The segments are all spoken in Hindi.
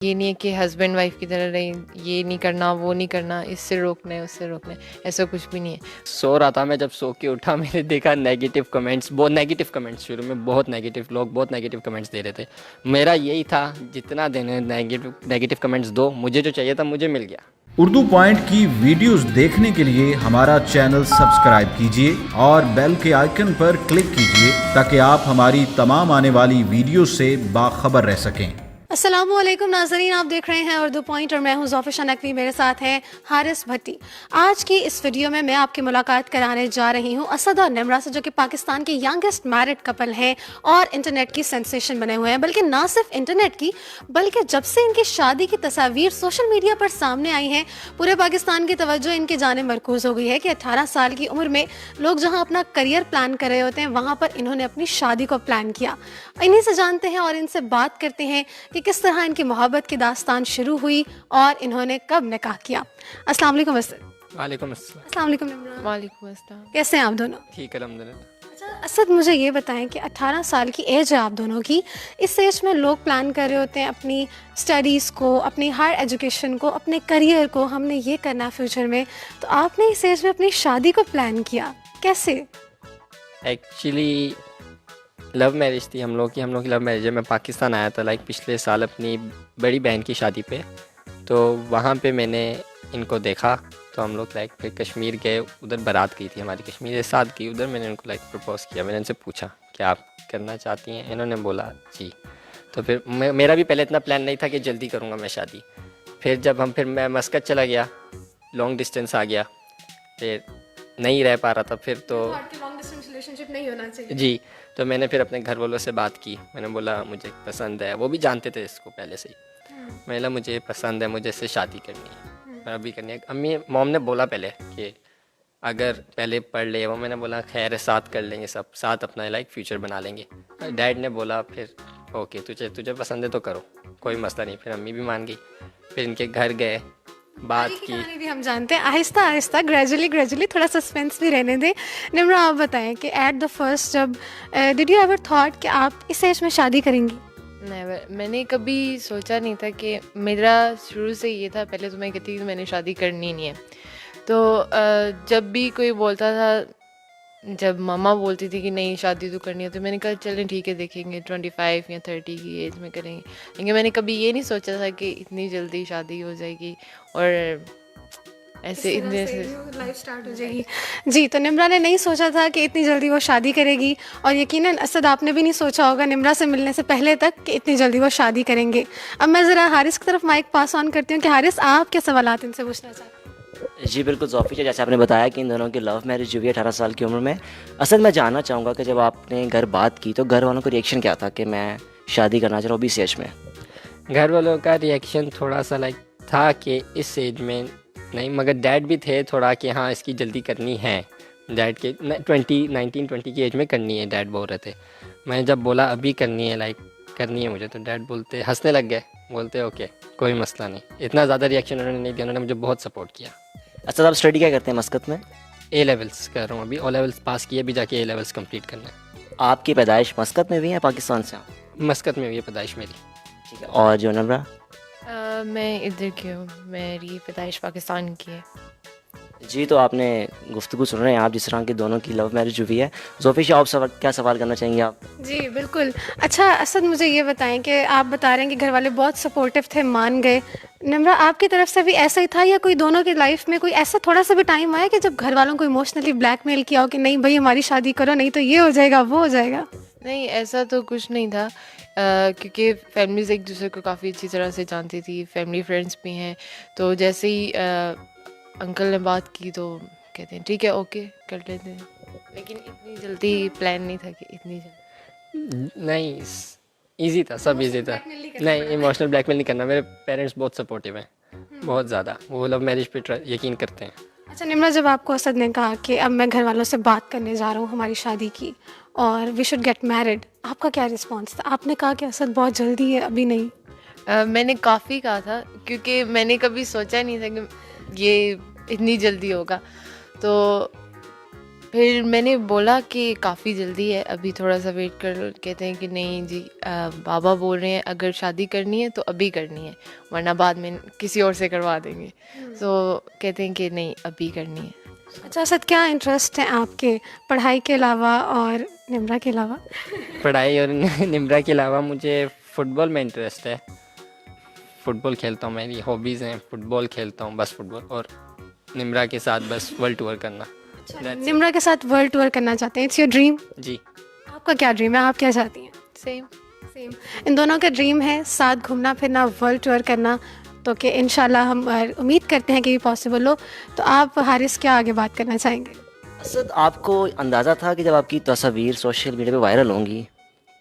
ये नहीं है कि हस्बैंड वाइफ की तरह रही, ये नहीं करना वो नहीं करना, इससे रोकना है उससे रोकना है, ऐसा कुछ भी नहीं है। सो रहा था मैं, जब सो के उठा मैंने देखा नेगेटिव कमेंट्स, बहुत नेगेटिव कमेंट्स, शुरू में बहुत नेगेटिव, लोग बहुत नेगेटिव कमेंट्स दे रहे थे। मेरा यही था जितना देने नेगेटिव नेगेटिव कमेंट्स दो, मुझे जो चाहिए था मुझे मिल गया। उर्दू पॉइंट की वीडियोस देखने के लिए हमारा चैनल सब्सक्राइब कीजिए और बेल के आइकन पर क्लिक कीजिए ताकि आप हमारी तमाम आने वाली वीडियो से बाखबर रह सकें। अस्सलामुअलैकुम नाज़रीन, आप देख रहे हैं उर्दू पॉइंट और मैं हूं ज़ोफ़िशा नकवी। मेरे साथ हैं हारिस भट्टी। आज की इस वीडियो में मैं आपकी मुलाकात कराने जा रही हूं असद और निम्रा से, जो कि पाकिस्तान के यंगेस्ट मैरिड कपल हैं और इंटरनेट की सेंसेशन बने हुए हैं। बल्कि ना सिर्फ इंटरनेट की, बल्कि जब से इनकी शादी की तस्वीर सोशल मीडिया पर सामने आई हैं, पूरे पाकिस्तान की तवज्जो इनकी जानिब मरकूज़ हो गई है कि 18 साल की उम्र में लोग जहाँ अपना करियर प्लान कर रहे होते हैं, वहाँ पर इन्होंने अपनी शादी को प्लान किया। इन्हीं से जानते हैं और इनसे बात करते हैं कि किस तरह इनकी मोहब्बत की दास्तान शुरू हुई और इन्होंने कब निकाह किया। अस्सलाम वालेकुम असद। वालेकुम अस्सलाम। अस्सलाम वालेकुम निम्रा। वालेकुम अस्सलाम। कैसे हैं आप दोनों? ठीक है, अल्हम्दुलिल्लाह। अच्छा असद, मुझे ये बताएं कि 18 साल की एज है आप दोनों की। इस एज में लोग प्लान कर रहे होते हैं अपनी स्टडीज़ को, अपनी हायर एजुकेशन को, अपने करियर को, हमने ये करना है फ्यूचर में। तो आपने इस एज में अपनी शादी को प्लान किया, कैसे? एक्चुअली लव मैरिज थी हम लोग की लव मैरिज है। मैं पाकिस्तान आया था पिछले साल अपनी बड़ी बहन की शादी पे, तो वहाँ पे मैंने इनको देखा। तो हम लोग फिर कश्मीर गए, उधर बारात गई थी हमारी, कश्मीर के साथ गई। उधर मैंने इनको प्रपोज़ किया। मैंने इनसे पूछा कि आप करना चाहती हैं? इन्होंने बोला जी। तो फिर मेरा भी पहले इतना प्लान नहीं था कि जल्दी करूँगा मैं शादी। फिर मैं मस्कत चला गया, लॉन्ग डिस्टेंस आ गया, फिर नहीं रह पा रहा था। फिर तो लॉन्ग डिस्टेंस रिलेशनशिप नहीं होना चाहिए जी, तो मैंने फिर अपने घर वालों से बात की। मैंने बोला मुझे पसंद है, वो भी जानते थे इसको पहले से ही। मैंने बोला मुझे पसंद है, मुझे इससे शादी करनी है और अभी करनी है। अम्मी मॉम ने बोला पहले कि अगर पहले पढ़ ले, वो मैंने बोला खैर है, साथ कर लेंगे, सब साथ अपना फ्यूचर बना लेंगे। डैड ने बोला फिर ओके, तुझे पसंद है तो करो, कोई मसला नहीं। फिर अम्मी भी मान गई। फिर इनके घर गए, बात की। कहानी भी हम जानते हैं, आहिस्ता आहिस्ता ग्रेजुअली थोड़ा सस्पेंस भी रहने दें। निम्रा, आप बताएं कि एट द फर्स्ट जब डिड यू एवर थॉट कि आप इस एज में शादी करेंगी? नेवर, मैंने कभी सोचा नहीं था कि मेरा शुरू से ये था। पहले तो मैं कहती थी कि मैंने शादी करनी नहीं है। तो जब भी कोई बोलता था, जब मामा बोलती थी कि नहीं शादी तो करनी है, तो मैंने कहा चलें ठीक है, देखेंगे 25 या 30 की एज में करेंगे। लेकिन मैंने कभी ये नहीं सोचा था कि इतनी जल्दी शादी हो जाएगी और ऐसे इतने से लाइफ स्टार्ट हो जाएगी। जी, तो निम्रा ने नहीं सोचा था कि इतनी जल्दी वो शादी करेगी, और यकीनन असद आपने भी नहीं सोचा होगा निम्रा से मिलने से पहले तक कि इतनी जल्दी वो शादी करेंगे। अब मैं ज़रा हारिस की तरफ माइक पास ऑन करती हूँ कि हारिस, आप क्या सवालात इनसे पूछना चाहते हैं? जी बिल्कुल ज़ोफ़िशा, जैसे आपने बताया कि इन दोनों की लव मैरिज हुई है 18 साल की उम्र में। असल मैं जानना चाहूँगा कि जब आपने घर बात की तो घर वालों का रिएक्शन क्या था कि मैं शादी करना चाह रहा हूँ इस एज में? घर वालों का रिएक्शन थोड़ा सा था कि इस एज में नहीं, मगर डैड भी थे थोड़ा कि हाँ इसकी जल्दी करनी है। डैड के 19-20 की एज में करनी है, डैड बोल रहे थे। मैं जब बोला अभी करनी है करनी है मुझे, तो डैड बोलते, हंसने लग गए, बोलते ओके कोई मसला नहीं। इतना ज़्यादा रिएक्शन उन्होंने नहीं दिया, उन्होंने मुझे बहुत सपोर्ट किया। अच्छा, आप स्टडी क्या करते हैं मस्कत में? ए लेवल्स कर रहा हूँ अभी, ओ लेवल्स पास किए, अभी जाके ए लेवल्स कंप्लीट करना है। आपकी पैदाइश मस्कत में हुई है पाकिस्तान से? मस्कत में हुई है पैदाइश मेरी। ठीक है, और जो नम्रा? मैं इधर की हूँ, मेरी पैदाइश पाकिस्तान की है। जी, तो आपने गुफ्तगू सुन रहे हैं आप जिस तरह की दोनों की लव मैरिज हुई है। ज़ोफ़िशा, आप क्या सवाल करना चाहेंगे आप? जी बिल्कुल। अच्छा असद, मुझे ये बताएं कि आप बता रहे हैं कि घर वाले बहुत सपोर्टिव थे, मान गए। निम्रा, आपकी तरफ से भी ऐसा ही था, या कोई दोनों की लाइफ में कोई ऐसा थोड़ा सा भी टाइम आया कि जब घर वालों को इमोशनली ब्लैकमेल किया हो कि नहीं भाई हमारी शादी करो, नहीं तो ये हो जाएगा वो हो जाएगा? नहीं, ऐसा तो कुछ नहीं था, क्योंकि फैमिलीज़ एक दूसरे को काफ़ी अच्छी तरह से जानती थी, फैमिली फ्रेंड्स भी हैं। तो जैसे ही अंकल ने बात की तो कहते हैं ठीक है ओके कर लेते हैं। लेकिन इतनी जल्दी प्लान नहीं था कि इतनी जल्दी। नहीं, इजी था, सब इजी था। नहीं, इमोशनल ब्लैकमेल नहीं करना। मेरे पेरेंट्स बहुत सपोर्टिव हैं, बहुत ज़्यादा। वो लव मैरिज पे यकीन करते हैं। अच्छा निम्रा, जब आपको असद ने कहा कि अब मैं घर वालों से बात करने जा रहा हूँ हमारी शादी की और वी शुड गेट मैरिड, आपका क्या रिस्पॉन्स था? आपने कहा कि असद बहुत जल्दी है, अभी नहीं? मैंने काफ़ी कहा था, क्योंकि मैंने कभी सोचा नहीं था कि ये इतनी जल्दी होगा। तो फिर मैंने बोला कि काफ़ी जल्दी है, अभी थोड़ा-सा वेट कर लो। कहते हैं कि नहीं जी, बाबा बोल रहे हैं अगर शादी करनी है तो अभी करनी है, वरना बाद में किसी और से करवा देंगे। तो कहते हैं कि नहीं, अभी करनी है। अच्छा असद, क्या इंटरेस्ट है आपके पढ़ाई के अलावा और निम्रा के अलावा? पढ़ाई और निम्रा के अलावा मुझे फ़ुटबॉल में इंटरेस्ट है। फ़ुटबॉल खेलता हूँ, मेरी हॉबीज़ हैं, फ़ुटबॉल खेलता हूँ बस, फ़ुटबॉल, और निम्रा के साथ बस वर्ल्ड टूर करना। That's it। निम्रा के साथ वर्ल्ड टूर करना चाहते हैं, इट्स योर ड्रीम? जी। आपका क्या ड्रीम है, आप क्या चाहती हैं? सेम। सेम, इन दोनों का ड्रीम है साथ घूमना फिरना, वर्ल्ड टूर करना। तो कि इंशाल्लाह हम उम्मीद करते हैं कि ये पॉसिबल हो। तो आप हारिस क्या आगे बात करना चाहेंगे? असद, आपको अंदाज़ा था कि जब आपकी तस्वीर सोशल मीडिया पे वायरल होंगी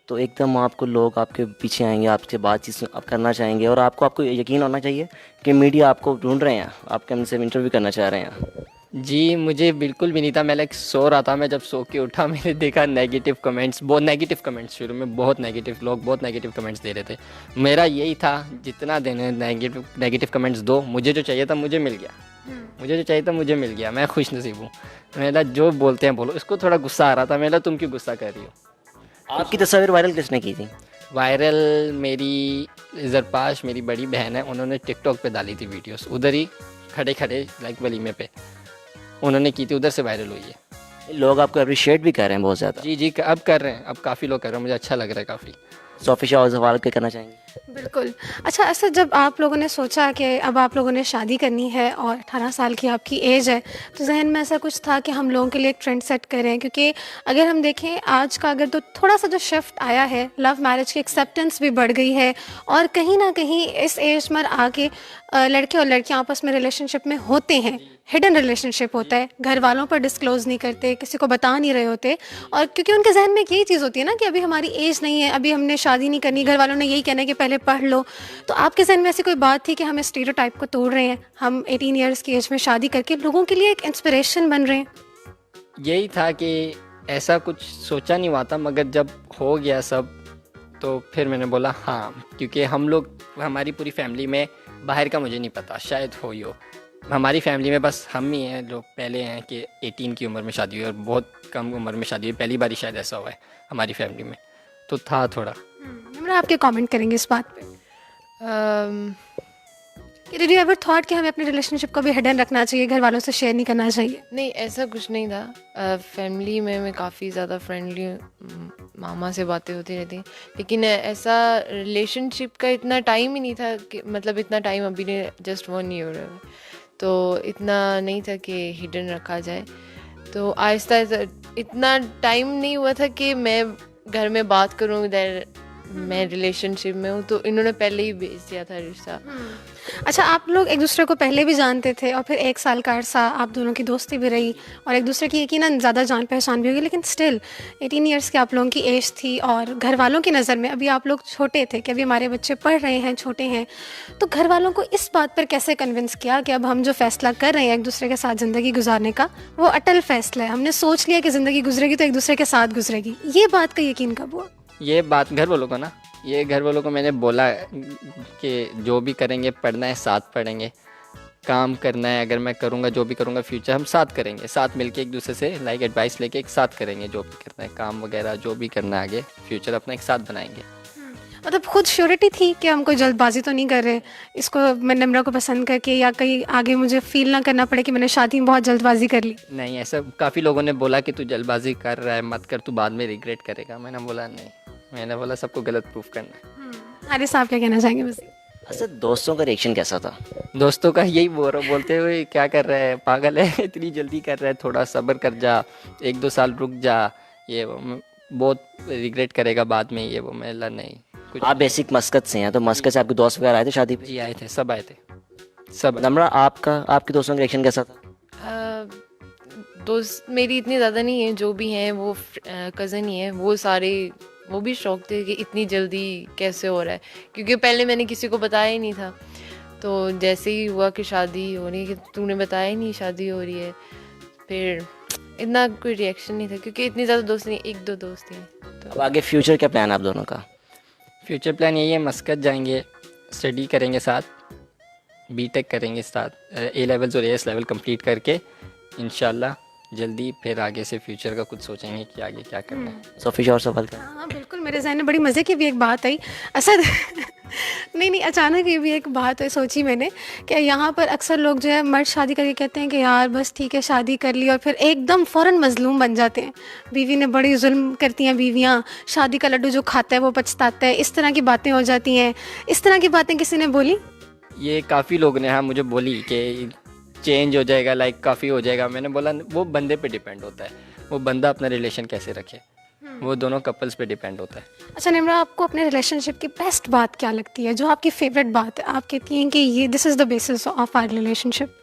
तो एकदम आपको लोग आपके पीछे आएंगे, आपसे बातचीत आप करना चाहेंगे, और आपको यकीन होना चाहिए कि मीडिया आपको ढूंढ रहे हैं, आपके हमसे इंटरव्यू करना चाह रहे हैं? जी, मुझे बिल्कुल भी नहीं था। मैं लाइक सो रहा था, मैं जब सो के उठा मैंने देखा नेगेटिव कमेंट्स, बहुत नेगेटिव कमेंट्स, शुरू में बहुत नेगेटिव, लोग बहुत नेगेटिव कमेंट्स दे रहे थे। मेरा यही था, जितना देने नेगेटिव कमेंट्स दो, मुझे जो चाहिए था मुझे मिल गया, मुझे जो चाहिए था मुझे मिल गया, मैं खुश नसीब हूँ। मेरा जो बोलते हैं बोलो। इसको थोड़ा गुस्सा आ रहा था, मेरा तुम क्यों गुस्सा कर रही हो? आपकी तस्वीर वायरल किसने की थी? वायरल मेरी ज़रपाश, मेरी बड़ी बहन है, उन्होंने टिकटॉक पे डाली थी वीडियोस, उधर ही खड़े खड़े लाइक वलीमे पे उन्होंने की थी, उधर से वायरल हुई है। लोग आपको अप्रिशिएट भी कर रहे हैं बहुत ज़्यादा। जी जी, अब कर रहे हैं, अब काफ़ी लोग कर रहे हैं, मुझे अच्छा लग रहा है काफ़ी। सोफिशा और जवाल के करना चाहेंगे? बिल्कुल। अच्छा असद, जब आप लोगों ने सोचा कि अब आप लोगों ने शादी करनी है और 18 साल की आपकी एज है, तो जहन में ऐसा कुछ था कि हम लोगों के लिए एक ट्रेंड सेट करें? क्योंकि अगर हम देखें आज का, अगर तो थोड़ा सा जो शिफ्ट आया है, लव मैरिज की एक्सेप्टेंस भी बढ़ गई है, और कहीं ना कहीं इस एज में आके लड़के और लड़कियां आपस में रिलेशनशिप में होते हैं, हिडन रिलेशनशिप होता है, घर वालों पर डिस्क्लोज नहीं करते, किसी को बता नहीं रहे होते, और क्योंकि उनके जहन में एक यही चीज़ होती है ना कि अभी हमारी एज नहीं है, अभी हमने शादी नहीं करनी, घर वालों ने यही कहना है कि पहले पढ़ लो। तो आपके जहन में ऐसी कोई बात थी कि हम स्टीरियोटाइप को तोड़ रहे हैं, हम 18 ईयर्स की एज में शादी करके लोगों के लिए एक इंस्पिरेशन बन रहे हैं? यही था कि ऐसा कुछ सोचा नहीं हुआ था, मगर जब हो गया सब तो फिर मैंने बोला हाँ, क्योंकि हम लोग, हमारी पूरी फैमिली में, बाहर का मुझे नहीं पता, शायद हो ही हो, हमारी फैमिली में बस हम ही हैं जो पहले हैं कि 18 की उम्र में शादी हुई, और बहुत कम उम्र में शादी हुई, पहली बार ही शायद ऐसा हुआ है हमारी फैमिली में, तो था थोड़ा। निम्रा, आप क्या कमेंट करेंगे इस बात पे? डिड यू एवर थॉट कि हमें अपने रिलेशनशिप को भी हिडन रखना चाहिए, घर वालों से शेयर नहीं करना चाहिए? नहीं, ऐसा कुछ नहीं था। फैमिली में मैं काफ़ी ज़्यादा फ्रेंडली, मामा से बातें होती रहती हैं, लेकिन ऐसा रिलेशनशिप का इतना टाइम ही नहीं था कि, मतलब इतना टाइम अभी ने जस्ट 1 ईयर है, तो इतना नहीं था कि हिडन रखा जाए। तो आहिस्ता आहिस्ता, इतना टाइम नहीं हुआ था कि मैं घर में बात करूँ इधर मैं रिलेशनशिप में हूँ, तो इन्होंने पहले ही भेज दिया था रिश्ता। अच्छा, आप लोग एक दूसरे को पहले भी जानते थे और फिर 1 साल का अरसा आप दोनों की दोस्ती भी रही और एक दूसरे की यकीनन ज़्यादा जान पहचान भी होगी, लेकिन स्टिल 18 ईयर्स की आप लोगों की एज थी और घर वालों की नज़र में अभी आप लोग छोटे थे कि अभी हमारे बच्चे पढ़ रहे हैं, छोटे हैं, तो घर वालों को इस बात पर कैसे कन्विंस किया कि अब हम जो फ़ैसला कर रहे हैं एक दूसरे के साथ ज़िंदगी गुजारने का, वो अटल फ़ैसला है, हमने सोच लिया कि ज़िंदगी गुजरेगी तो एक दूसरे के साथ गुजरेगी, ये बात का यकीन कब हुआ? ये बात घर वालों को ना, ये घर वालों को मैंने बोला कि जो भी करेंगे पढ़ना है, साथ पढ़ेंगे, काम करना है, अगर मैं करूँगा जो भी करूँगा फ्यूचर हम साथ करेंगे, साथ मिलके एक दूसरे से लाइक एडवाइस लेके एक साथ करेंगे, जो भी करना है काम वगैरह जो भी करना है आगे फ्यूचर अपना एक साथ बनाएंगे। मतलब खुद श्योरिटी थी कि हम कोई जल्दबाजी तो नहीं कर रहे, इसको मैं निम्रा को पसंद करके या कहीं आगे मुझे फील ना करना पड़े कि मैंने शादी में बहुत जल्दबाजी कर ली? नहीं, ऐसा काफ़ी लोगों ने बोला कि तू जल्दबाजी कर रहा है, मत कर, तू बाद में रिग्रेट करेगा। मैंने बोला नहीं, मैंने बोला सबको गलत प्रूफ करना है। अरे साहब क्या कहना चाहेंगे बस? अच्छा, दोस्तों का रिएक्शन कैसा था? दोस्तों का यही बोलते हुए क्या कर रहा है, पागल है, इतनी जल्दी कर रहा है, थोड़ा सब्र कर जा, 1-2 साल रुक जा, ये वो बहुत रिग्रेट करेगा बाद में, ये वो। मैं बोला नहीं कुछ। आप बेसिक मस्कत से हैं, तो मस्कत से आपके दोस्त वगैरह आए थे शादी पे? जी आए थे, सब आए थे, सब। नम्रा, आपके दोस्तों का रिएक्शन कैसा था? दोस्त मेरी इतनी ज़्यादा नहीं है, जो भी हैं वो कज़न ही हैं, वो सारे वो भी शौक थे कि इतनी जल्दी कैसे हो रहा है, क्योंकि पहले मैंने किसी को बताया ही नहीं था। तो जैसे ही हुआ कि शादी हो रही है, कि तूने बताया ही नहीं शादी हो रही है, फिर इतना कोई रिएक्शन नहीं था, क्योंकि इतनी ज़्यादा दोस्त नहीं, 1-2 दोस्त हैं। तो अब आगे फ्यूचर क्या प्लान है आप दोनों का? फ्यूचर प्लान यही है, मस्कत जाएंगे, स्टडी करेंगे साथ, बीटेक करेंगे साथ, A लेवल्स और AS लेवल कंप्लीट करके इंशाल्लाह जल्दी फिर आगे से फ्यूचर का कुछ सोचेंगे कि आगे क्या करना है। सोफिश और सवाल कर हाँ बिल्कुल, मेरे जहन में बड़ी मज़े की भी एक बात आई असद। नहीं अचानक ये भी एक बात है, सोची मैंने कि यहाँ पर अक्सर लोग जो है मर्द शादी करके कहते हैं कि यार बस ठीक है शादी कर ली, और फिर एकदम फ़ौरन मजलूम बन जाते हैं। बीवी ने बड़ी जुल्म करती हैं बीवियाँ, शादी का लड्डू जो खाता है वो पछताता है, इस तरह की बातें हो जाती हैं। इस तरह की बातें किसी ने बोली? ये काफ़ी लोगों ने हाँ मुझे बोली कि चेंज हो जाएगा, लाइक काफ़ी हो जाएगा। मैंने बोला वो बंदे पे डिपेंड होता है, वो बंदा अपना रिलेशन कैसे रखे, वो दोनों कपल्स पे डिपेंड होता है। अच्छा निम्रा, आपको अपने रिलेशनशिप की बेस्ट बात क्या लगती है, जो आपकी फेवरेट बात है, आप कहती हैं कि ये this is the basis of our relationship?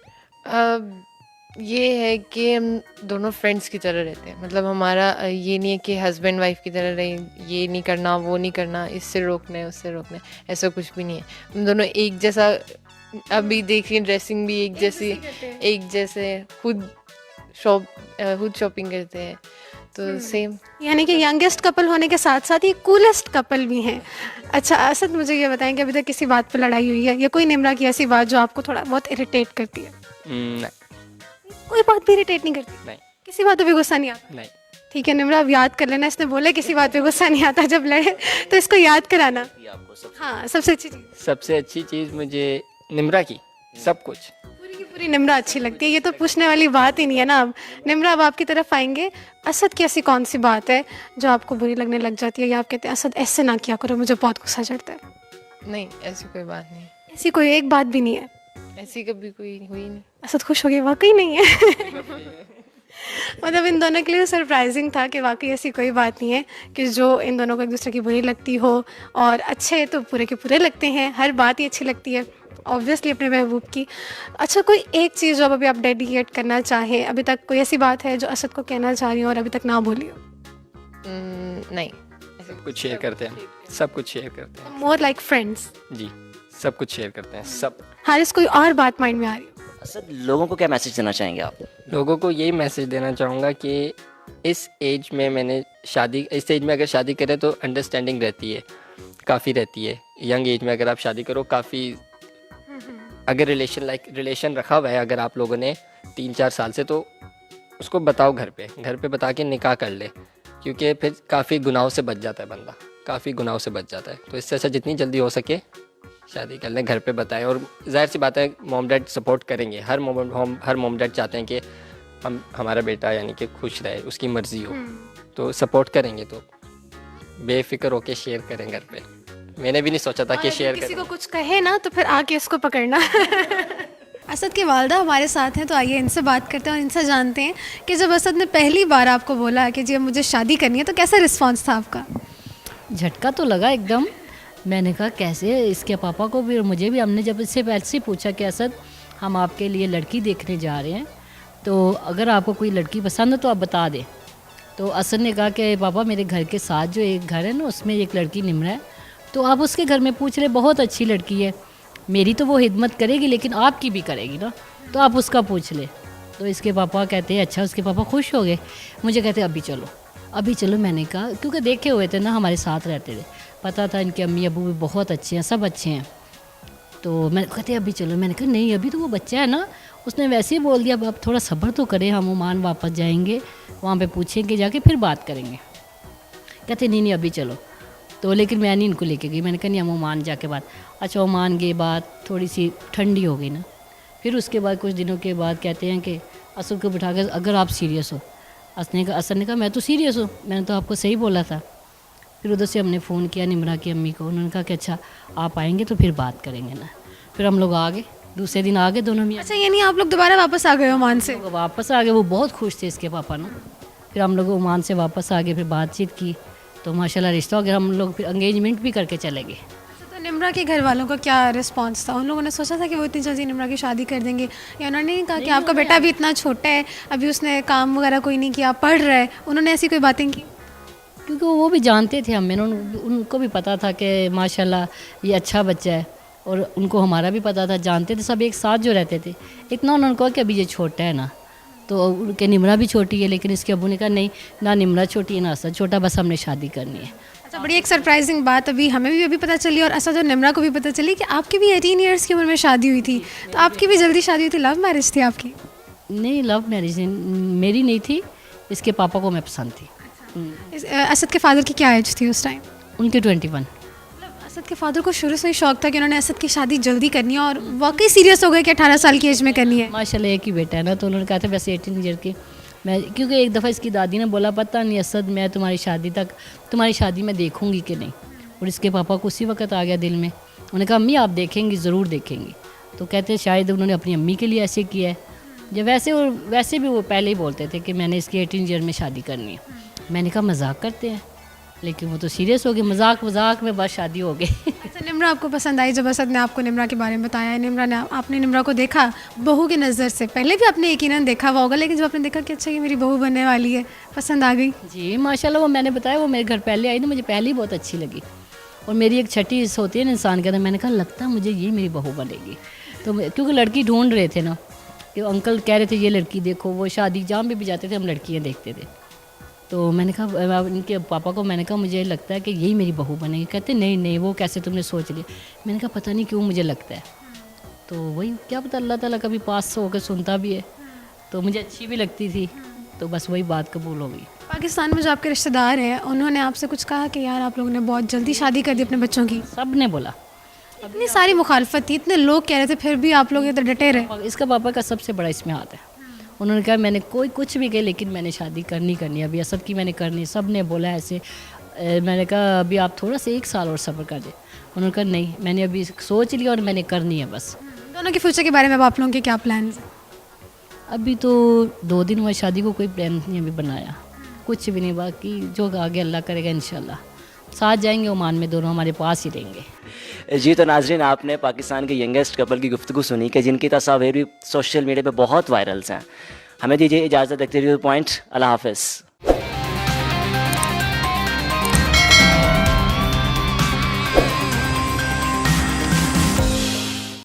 ये है कि हम दोनों फ्रेंड्स की तरह रहते हैं। मतलब हमारा ये नहीं है कि हस्बैंड वाइफ की तरह रहे, ये नहीं करना वो नहीं करना, इससे रोकना है उससे रोकना है, ऐसा कुछ भी नहीं है। हम दोनों एक जैसा, अभी देखिए ड्रेसिंग भी एक जैसी, एक जैसे, खुद शॉपिंग करते हैं, तो सेम। यानी कि यंगेस्ट कपल होने के साथ साथ ये कूलेस्ट कपल भी हैं। अच्छा असद, मुझे ये बताएं कि अभी तक किसी बात पर लड़ाई हुई है, या कोई निम्रा की ऐसी बात जो आपको थोड़ा बहुत इरिटेट करती है? नहीं कोई बात भी इरिटेट नहीं करती? नहीं किसी बात पे भी गुस्सा नहीं आता? नहीं। ठीक है निम्रा, अब याद कर लेना, इसने बोले किसी बात पे गुस्सा नहीं आता जब लड़े, तो इसको याद कराना। आपको सब हाँ, सबसे अच्छी चीज़ सबसे अच्छी चीज़ मुझे निम्रा की सब कुछ। पूरी की पूरी निम्रा अच्छी लगती है, ये तो पूछने वाली बात ही नहीं है ना। अब निम्रा, अब आपकी तरफ आएंगे। असद की ऐसी कौन सी बात है जो आपको बुरी लगने लग जाती है, या आप कहते हैं असद ऐसे ना किया करो, मुझे बहुत गुस्सा चढ़ता है? नहीं, ऐसी कोई बात नहीं, ऐसी कोई एक बात भी नहीं है? ऐसी कभी कोई हुई नहीं। असद खुश हो गए, वाकई नहीं है? मतलब इन दोनों के लिए सरप्राइजिंग था कि वाकई ऐसी कोई बात नहीं है कि जो इन दोनों को एक दूसरे की बुरी लगती हो, और अच्छे तो पूरे के पूरे लगते हैं, हर बात ही अच्छी लगती है ऑब्वियसली अपने महबूब की। अच्छा, कोई एक चीज़ जो अब अभी आप डेडिकेट करना चाहें, अभी तक कोई ऐसी बात है जो असद को कहना चाह रही हो और अभी तक ना बोली हो? नहीं, सब कुछ शेयर करते हैं, सब कुछ शेयर करते हैं मोर लाइक फ्रेंड्स? जी, सब कुछ शेयर करते हैं सब। हारिस, कोई और बात माइंड में आ रही हो? असद, लोगों को क्या मैसेज देना चाहेंगे आप? लोगों को यही मैसेज देना चाहूँगा कि इस एज में इस एज में अगर शादी करें तो अंडरस्टैंडिंग रहती है, काफ़ी रहती है। यंग एज में अगर आप शादी करो, काफ़ी अगर रिलेशन रखा हुआ है अगर आप लोगों ने 3-4 साल से, तो उसको बताओ घर पे बता के निकाह कर ले, क्योंकि फिर काफ़ी गुनाहों से बच जाता है बंदा, काफ़ी गुनाहों से बच जाता है। तो इससे अच्छा जितनी जल्दी हो सके शादी कर लें, घर पे बताएं। और जाहिर सी बात है मॉम डैड सपोर्ट करेंगे, हर मॉम डैड चाहते हैं कि हमारा बेटा यानी कि खुश रहे, उसकी मर्ज़ी हो, तो सपोर्ट करेंगे। तो बेफिक्र होके शेयर करें घर पे। मैंने भी नहीं सोचा था कि शेयर किसी करें। को कुछ कहे ना तो फिर आके इसको पकड़ना। असद की वालदा हमारे साथ हैं, तो आइए इनसे बात करते हैं और इनसे जानते हैं कि जब असद ने पहली बार आपको बोला कि जी अब मुझे शादी करनी है, तो कैसा रिस्पांस था आपका? झटका तो लगा एकदम। मैंने कहा कैसे, इसके पापा को भी और मुझे भी। हमने जब इससे पहले से पूछा कि असद हम आपके लिए लड़की देखने जा रहे हैं, तो अगर आपको कोई लड़की पसंद है तो आप बता दें। तो असद ने कहा कि पापा मेरे घर के साथ जो एक घर है ना, उसमें एक लड़की निम्रा है, तो आप उसके घर में पूछ ले, बहुत अच्छी लड़की है, मेरी तो वो हिदमत करेगी लेकिन आपकी भी करेगी ना, तो आप उसका पूछ ले। तो इसके पापा कहते हैं अच्छा। उसके पापा खुश हो गए, मुझे कहते अभी चलो। मैंने कहा क्योंकि देखे हुए थे ना, हमारे साथ रहते थे, पता था इनके अम्मी अबू भी बहुत अच्छे हैं, सब अच्छे हैं। तो मैं कहते अभी चलो। मैंने कहा नहीं, अभी तो वो बच्चा है ना। उसने वैसे ही बोल दिया अब आप थोड़ा सब्र तो करें, हम ओमान वापस जाएंगे, वहाँ पे पूछेंगे जाके, फिर बात करेंगे। कहते नहीं अभी चलो। तो लेकिन मैं नहीं इनको लेके गई, मैंने कहा नहीं हम ओमान जाके बात। अच्छा, ओमान गए, बात थोड़ी सी ठंडी हो गई ना। फिर उसके बाद कुछ दिनों के बाद कहते हैं कि असद को बिठा कर अगर आप सीरियस हो। असद ने कहा मैं तो सीरियस हूँ, मैंने तो आपको सही बोला था। फिर उधर से हमने फ़ोन किया निम्रा की अम्मी को, उन्होंने कहा कि अच्छा आप आएंगे तो फिर बात करेंगे ना। फिर हम लोग आ गए, दूसरे दिन आ गए दोनों मियाँ। अच्छा, यानी आप लोग दोबारा वापस आ गए ओमान से? वापस आ गए, वो बहुत खुश थे इसके पापा ना। फिर हम लोग ओमान से वापस आ गए, फिर बातचीत की, तो माशाल्लाह रिश्ता हो गया। हम लोग फिर एंगेजमेंट भी करके चले गए। तो निम्रा के घर वालों का क्या रिस्पांस था? उन लोगों ने सोचा था कि वो इतनी जल्दी निम्रा की शादी कर देंगे, या उन्होंने नहीं कहा कि आपका बेटा भी इतना छोटा है, अभी उसने काम वगैरह कोई नहीं किया, पढ़ रहा है? उन्होंने ऐसी कोई बातें की? क्योंकि वो भी जानते थे हमें, उनको भी पता था कि माशाल्लाह ये अच्छा बच्चा है, और उनको हमारा भी पता था, जानते थे सब एक साथ जो रहते थे। इतना उन्होंने कहा कि अभी ये छोटा है ना, तो उनके निम्रा भी छोटी है, लेकिन इसके अबू ने कहा नहीं ना निम्रा छोटी है ना असद छोटा, बस हमने शादी करनी है। अच्छा, बड़ी एक सरप्राइजिंग बात अभी हमें भी अभी पता चली, और असद और निम्रा को भी पता चली कि आपकी भी 18 ईयर्स की उम्र में शादी हुई थी। तो आपकी भी जल्दी शादी हुई थी, लव मैरिज थी आपकी? नहीं, लव मैरिज मेरी नहीं थी, इसके पापा को मैं पसंद थी। असद के फादर की क्या एज थी उस टाइम? उनके 21। असद के फादर को शुरू से ही शौक था कि उन्होंने असद की शादी जल्दी करनी है और वाकई सीरियस हो गए कि 18 साल की एज में करनी है। माशाल्लाह एक ही बेटा है ना, तो उन्होंने कहा था वैसे 18 ईयर के मैं, क्योंकि एक दफ़ा इसकी दादी ने बोला पता नहीं असद मैं तुम्हारी शादी में देखूंगी कि नहीं, और इसके पापा को उसी वक्त आ गया दिल में। उन्होंने कहा अम्मी आप देखेंगी, ज़रूर देखेंगी। तो कहते शायद उन्होंने अपनी अम्मी के लिए ऐसे किया है, जब वैसे भी वो पहले ही बोलते थे कि मैंने इसकी 18 ईयर में शादी करनी है। मैंने कहा मजाक करते हैं, लेकिन वो तो सीरियस हो गए, मजाक में बस शादी हो गई। अच्छा, निम्रा आपको पसंद आई जब असद ने आपको निम्रा के बारे में बताया? निम्रा ने आपने निम्रा को देखा बहू की नज़र से, पहले भी आपने यकीनन देखा हुआ होगा, लेकिन जब आपने देखा कि अच्छा ये मेरी बहू बनने वाली है, पसंद आ गई? जी माशाल्लाह, वो मैंने बताया वो मेरे घर पहले आई ना, मुझे पहले ही बहुत अच्छी लगी, और मेरी एक छठी हिस्स होती है ना इंसान के अंदर, मैंने कहा लगता है मुझे ये मेरी बहू बनेगी। तो क्योंकि लड़की ढूंढ रहे थे ना, कि अंकल कह रहे थे ये लड़की देखो, वो शादी जहाँ भी जाते थे हम लड़कियाँ देखते थे। तो मैंने कहा इनके पापा को, मैंने कहा मुझे लगता है कि यही मेरी बहू बनेगी। कहते नहीं वो कैसे तुमने सोच लिया? मैंने कहा पता नहीं क्यों मुझे लगता है। तो वही क्या पता, अल्लाह ताला कभी पास होकर सुनता भी है, तो मुझे अच्छी भी लगती थी, तो बस वही बात कबूल हो गई। पाकिस्तान में जो आपके रिश्तेदार हैं उन्होंने आपसे कुछ कहा कि यार आप लोगों ने बहुत जल्दी शादी कर दी अपने बच्चों की? सब ने बोला, इतनी सारी मुखालफत थी, इतने लोग कह रहे थे, फिर भी आप लोग इधर डटे रहे। इसका पापा का सबसे बड़ा इसमें हाथ है। उन्होंने कहा मैंने कोई कुछ भी कहे, लेकिन मैंने शादी करनी है, अभी असद की मैंने करनी है। सब ने बोला ऐसे। मैंने कहा अभी आप थोड़ा सा 1 साल और सब्र कर दे। उन्होंने कहा नहीं, मैंने अभी सोच लिया और मैंने करनी है बस। दोनों के फ्यूचर के बारे में अब आप लोगों के क्या प्लान? अभी तो 2 दिन हुआ शादी को, कोई प्लान नहीं अभी बनाया, कुछ भी नहीं, बाकी जो आगे अल्लाह करेगा इंशाल्लाह। साथ जाएंगे ओमान में, दोनों हमारे पास ही रहेंगे। जी तो नाजरीन, आपने पाकिस्तान के यंगेस्ट कपल की गुफ्तगू सुनी कि जिनकी तस्वीर भी सोशल मीडिया पे बहुत वायरल्स हैं। हमें दीजिए इजाज़त, देखते रहिए पॉइंट। अल्लाह हाफ़िज़।